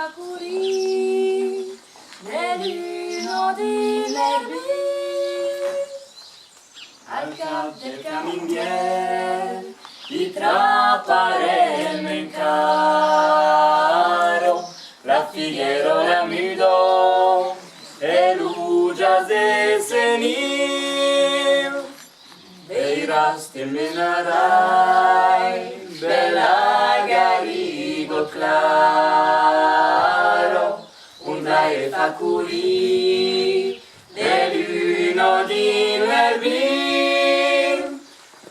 facuri nell'uno di l'erbi al cap del cammingier di trapparello in caro la figuero la mudo e lugia de senil veiras te menarai bella garigo claro un dai facuri nell'uno di l'erbi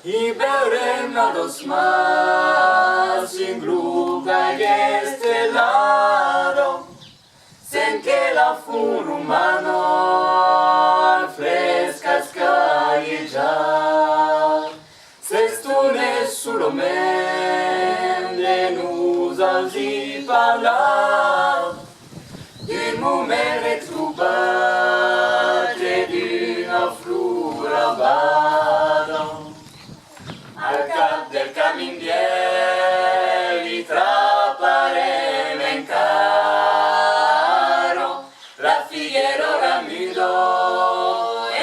i beuremmo los mas in gluga y estelado sen que la fun humano al frescas callejar sestune sulo mende nus alzi parlar d'un moment retrouvat et d'une flura bada al cap del cammingier li trapparem en caro la figuero ramudo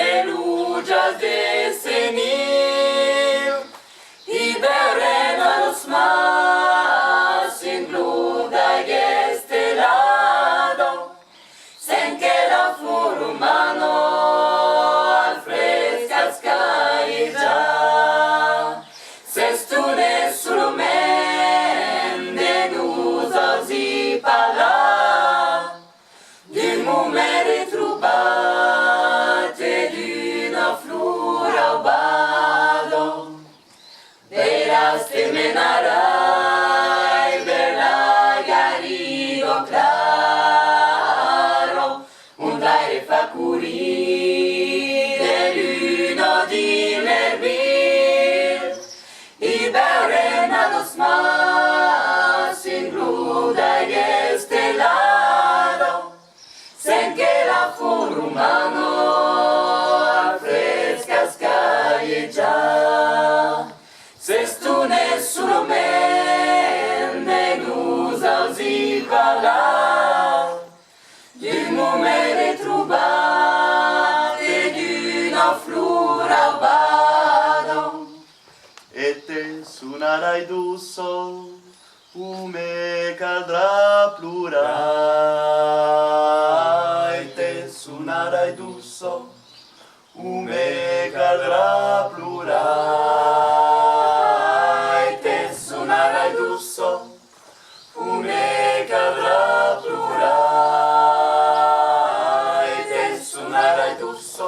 e lugias de senil i beren a los mas in gluda y estelado sen que la fur humano al frescas callejar sestune sulo mende nus alzi parlar d'un moment retrouvat et d'une flura aubado veras te menarai bella garigo claro un dare facuri nell'uno di l'erbil i beuren a los mas in gluda y estelado sen que la fun humano al frescas callejar sestune sulo mende nus alzi parlar d'un moment retrouvat et d'une flura aubado e te suonerai d'usso, me caldrà plurai. E te suonerai d'usso, me caldrà plurai. E te suonerai d'usso, me caldrà plurai. E te suonerai d'usso.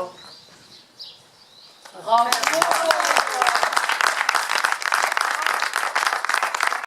Bravo.